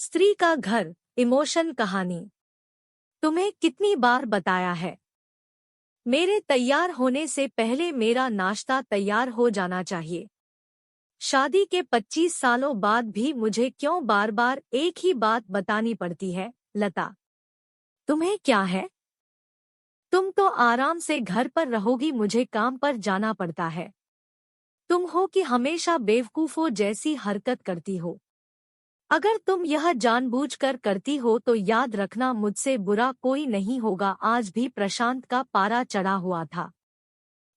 स्त्री का घर, इमोशन कहानी। तुम्हें कितनी बार बताया है, मेरे तैयार होने से पहले मेरा नाश्ता तैयार हो जाना चाहिए। शादी के 25 सालों बाद भी मुझे क्यों बार बार एक ही बात बतानी पड़ती है? लता, तुम्हें क्या है? तुम तो आराम से घर पर रहोगी, मुझे काम पर जाना पड़ता है। तुम हो कि हमेशा बेवकूफों जैसी हरकत करती हो। अगर तुम यह जानबूझकर करती हो तो याद रखना, मुझसे बुरा कोई नहीं होगा। आज भी प्रशांत का पारा चढ़ा हुआ था।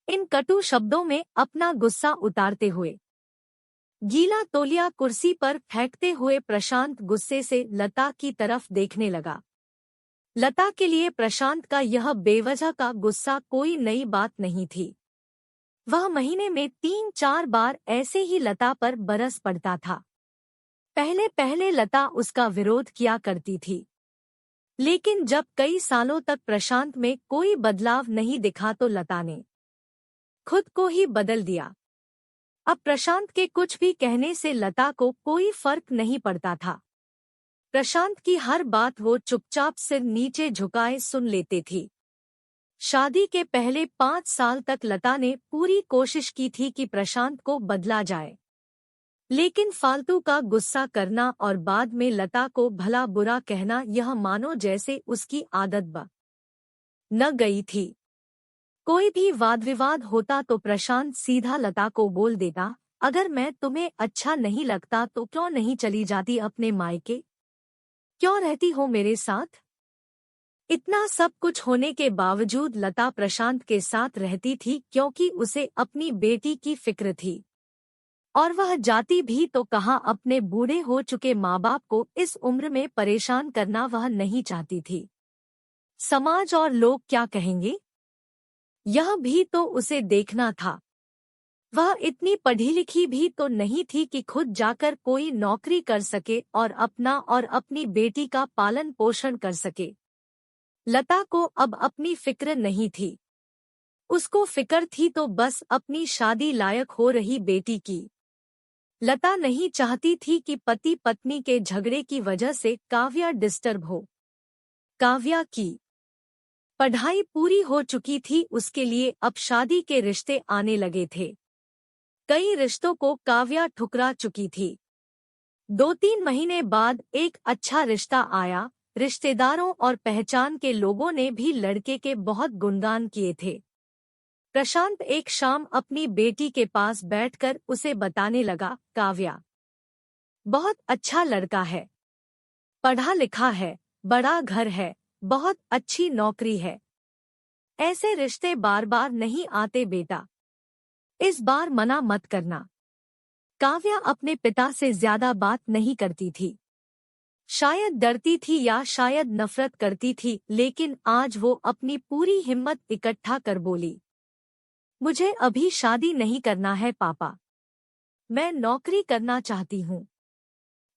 इन कटु शब्दों में अपना गुस्सा उतारते हुए गीला तौलिया कुर्सी पर फेंकते हुए प्रशांत गुस्से से लता की तरफ देखने लगा। लता के लिए प्रशांत का यह बेवजह का गुस्सा कोई नई बात नहीं थी। वह महीने में 3-4 बार ऐसे ही लता पर बरस पड़ता था। पहले पहले लता उसका विरोध किया करती थी, लेकिन जब कई सालों तक प्रशांत में कोई बदलाव नहीं दिखा तो लता ने खुद को ही बदल दिया। अब प्रशांत के कुछ भी कहने से लता को कोई फर्क नहीं पड़ता था। प्रशांत की हर बात वो चुपचाप सिर नीचे झुकाए सुन लेती थी। शादी के पहले 5 साल तक लता ने पूरी कोशिश की थी कि प्रशांत को बदला जाए, लेकिन फालतू का गुस्सा करना और बाद में लता को भला बुरा कहना, यह मानो जैसे उसकी आदत बन न गई थी। कोई भी वाद विवाद होता तो प्रशांत सीधा लता को बोल देता, अगर मैं तुम्हें अच्छा नहीं लगता तो क्यों नहीं चली जाती अपने मायके? क्यों रहती हो मेरे साथ? इतना सब कुछ होने के बावजूद लता प्रशांत के साथ रहती थी क्योंकि उसे अपनी बेटी की फिक्र थी। और वह जाती भी तो कहाँ, अपने बूढ़े हो चुके माँ बाप को इस उम्र में परेशान करना वह नहीं चाहती थी। समाज और लोग क्या कहेंगे, यह भी तो उसे देखना था। वह इतनी पढ़ी लिखी भी तो नहीं थी कि खुद जाकर कोई नौकरी कर सके और अपना और अपनी बेटी का पालन पोषण कर सके। लता को अब अपनी फिक्र नहीं थी। उसको फिक्र थी तो बस अपनी शादी लायक हो रही बेटी की। लता नहीं चाहती थी कि पति पत्नी के झगड़े की वजह से काव्या डिस्टर्ब हो। काव्या की पढ़ाई पूरी हो चुकी थी, उसके लिए अब शादी के रिश्ते आने लगे थे। कई रिश्तों को काव्या ठुकरा चुकी थी। 2-3 महीने बाद एक अच्छा रिश्ता आया। रिश्तेदारों और पहचान के लोगों ने भी लड़के के बहुत गुणगान किए थे। प्रशांत एक शाम अपनी बेटी के पास बैठकर उसे बताने लगा, काव्या, बहुत अच्छा लड़का है, पढ़ा लिखा है, बड़ा घर है, बहुत अच्छी नौकरी है। ऐसे रिश्ते बार बार नहीं आते बेटा, इस बार मना मत करना। काव्या अपने पिता से ज्यादा बात नहीं करती थी। शायद डरती थी या शायद नफरत करती थी, लेकिन आज वो अपनी पूरी हिम्मत इकट्ठा कर बोली, मुझे अभी शादी नहीं करना है पापा। मैं नौकरी करना चाहती हूँ,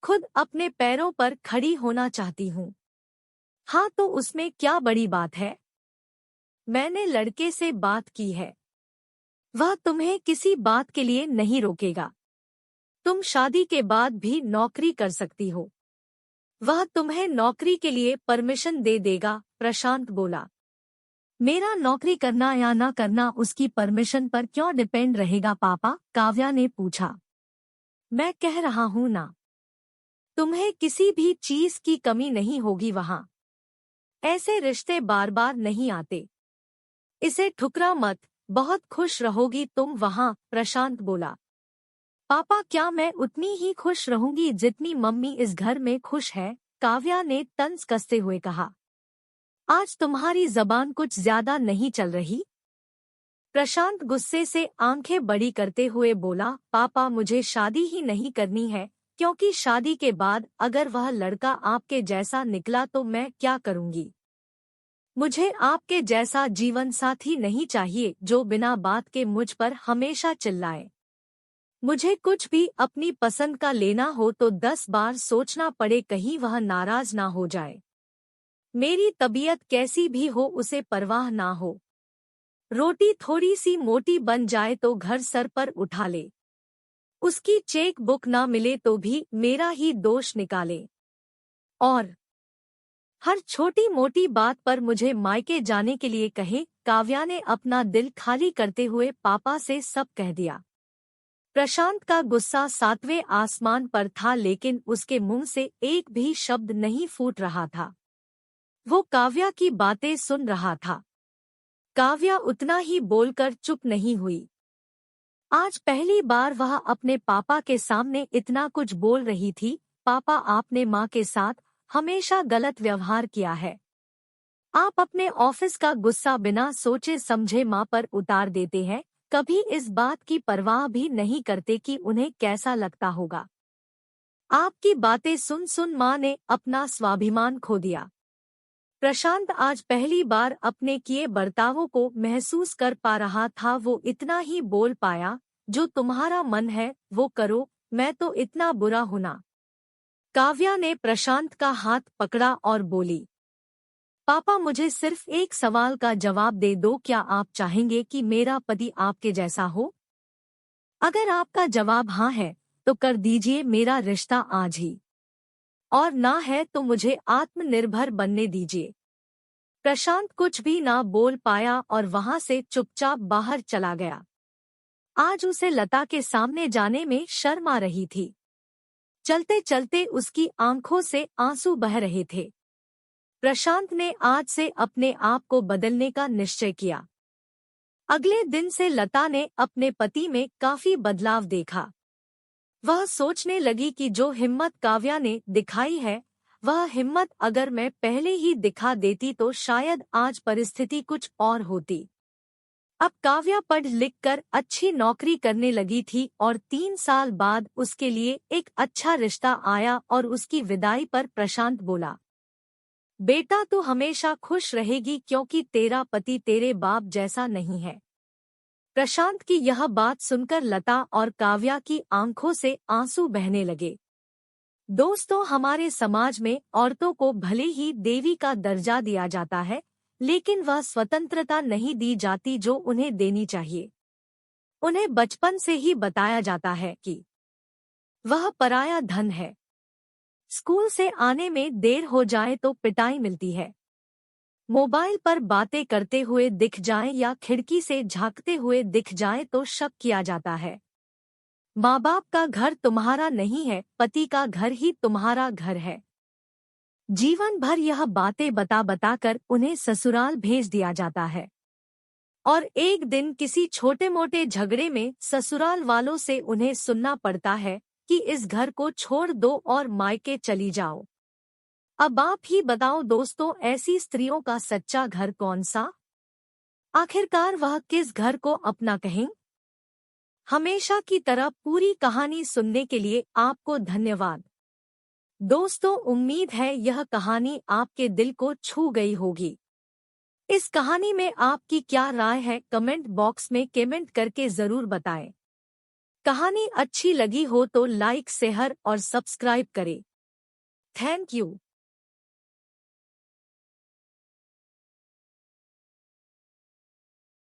खुद अपने पैरों पर खड़ी होना चाहती हूँ। हाँ तो उसमें क्या बड़ी बात है? मैंने लड़के से बात की है, वह तुम्हें किसी बात के लिए नहीं रोकेगा। तुम शादी के बाद भी नौकरी कर सकती हो, वह तुम्हें नौकरी के लिए परमिशन दे देगा। प्रशांत बोला, मेरा नौकरी करना या ना करना उसकी परमिशन पर क्यों डिपेंड रहेगा पापा? काव्या ने पूछा। मैं कह रहा हूँ ना, तुम्हें किसी भी चीज की कमी नहीं होगी वहाँ। ऐसे रिश्ते बार बार नहीं आते, इसे ठुकरा मत, बहुत खुश रहोगी तुम वहाँ। प्रशांत बोला, पापा क्या मैं उतनी ही खुश रहूंगी जितनी मम्मी इस घर में खुश है? काव्या ने तंज कसते हुए कहा, आज तुम्हारी जबान कुछ ज्यादा नहीं चल रही? प्रशांत गुस्से से आंखें बड़ी करते हुए बोला, पापा मुझे शादी ही नहीं करनी है, क्योंकि शादी के बाद अगर वह लड़का आपके जैसा निकला तो मैं क्या करूंगी? मुझे आपके जैसा जीवन साथी नहीं चाहिए जो बिना बात के मुझ पर हमेशा चिल्लाए। मुझे कुछ भी अपनी पसंद का लेना हो तो 10 बार सोचना पड़े, कहीं वह नाराज ना हो जाए। मेरी तबीयत कैसी भी हो उसे परवाह ना हो। रोटी थोड़ी सी मोटी बन जाए तो घर सर पर उठा ले। उसकी चेक बुक ना मिले तो भी मेरा ही दोष निकाले। और हर छोटी मोटी बात पर मुझे मायके जाने के लिए कहे। काव्या ने अपना दिल खाली करते हुए पापा से सब कह दिया। प्रशांत का गुस्सा 7वें आसमान पर था, लेकिन उसके मुंह से एक भी शब्द नहीं फूट रहा था। वो काव्या की बातें सुन रहा था। काव्या उतना ही बोलकर चुप नहीं हुई। आज पहली बार वह अपने पापा के सामने इतना कुछ बोल रही थी। पापा, आपने माँ के साथ हमेशा गलत व्यवहार किया है। आप अपने ऑफिस का गुस्सा बिना सोचे समझे माँ पर उतार देते हैं। कभी इस बात की परवाह भी नहीं करते कि उन्हें कैसा लगता होगा। आपकी बातें सुन सुन माँ ने अपना स्वाभिमान खो दिया। प्रशांत आज पहली बार अपने किए बर्तावों को महसूस कर पा रहा था। वो इतना ही बोल पाया, जो तुम्हारा मन है वो करो, मैं तो इतना बुरा हूं ना। काव्या ने प्रशांत का हाथ पकड़ा और बोली, पापा, मुझे सिर्फ एक सवाल का जवाब दे दो। क्या आप चाहेंगे कि मेरा पति आपके जैसा हो? अगर आपका जवाब हाँ है तो कर दीजिए मेरा रिश्ता आज ही, और ना है तो मुझे आत्मनिर्भर बनने दीजिए। प्रशांत कुछ भी ना बोल पाया और वहां से चुपचाप बाहर चला गया। आज उसे लता के सामने जाने में शर्म आ रही थी। चलते चलते उसकी आंखों से आंसू बह रहे थे। प्रशांत ने आज से अपने आप को बदलने का निश्चय किया। अगले दिन से लता ने अपने पति में काफी बदलाव देखा। वह सोचने लगी कि जो हिम्मत काव्या ने दिखाई है, वह हिम्मत अगर मैं पहले ही दिखा देती तो शायद आज परिस्थिति कुछ और होती। अब काव्या पढ़ लिख कर अच्छी नौकरी करने लगी थी और 3 साल बाद उसके लिए एक अच्छा रिश्ता आया और उसकी विदाई पर प्रशांत बोला, बेटा तू हमेशा खुश रहेगी क्योंकि तेरा पति तेरे बाप जैसा नहीं है। प्रशांत की यह बात सुनकर लता और काव्या की आंखों से आंसू बहने लगे। दोस्तों, हमारे समाज में औरतों को भले ही देवी का दर्जा दिया जाता है, लेकिन वह स्वतंत्रता नहीं दी जाती जो उन्हें देनी चाहिए। उन्हें बचपन से ही बताया जाता है कि वह पराया धन है। स्कूल से आने में देर हो जाए तो पिटाई मिलती है। मोबाइल पर बातें करते हुए दिख जाएं या खिड़की से झांकते हुए दिख जाएं तो शक किया जाता है। माँ बाप का घर तुम्हारा नहीं है, पति का घर ही तुम्हारा घर है। जीवन भर यह बातें बता बताकर उन्हें ससुराल भेज दिया जाता है और एक दिन किसी छोटे मोटे झगड़े में ससुराल वालों से उन्हें सुनना पड़ता है कि इस घर को छोड़ दो और मायके चली जाओ। अब आप ही बताओ दोस्तों, ऐसी स्त्रियों का सच्चा घर कौन सा? आखिरकार वह किस घर को अपना कहें? हमेशा की तरह पूरी कहानी सुनने के लिए आपको धन्यवाद। दोस्तों, उम्मीद है यह कहानी आपके दिल को छू गई होगी। इस कहानी में आपकी क्या राय है, कमेंट बॉक्स में कमेंट करके जरूर बताएं। कहानी अच्छी लगी हो तो लाइक, शेयर और सब्सक्राइब करें। Thank you.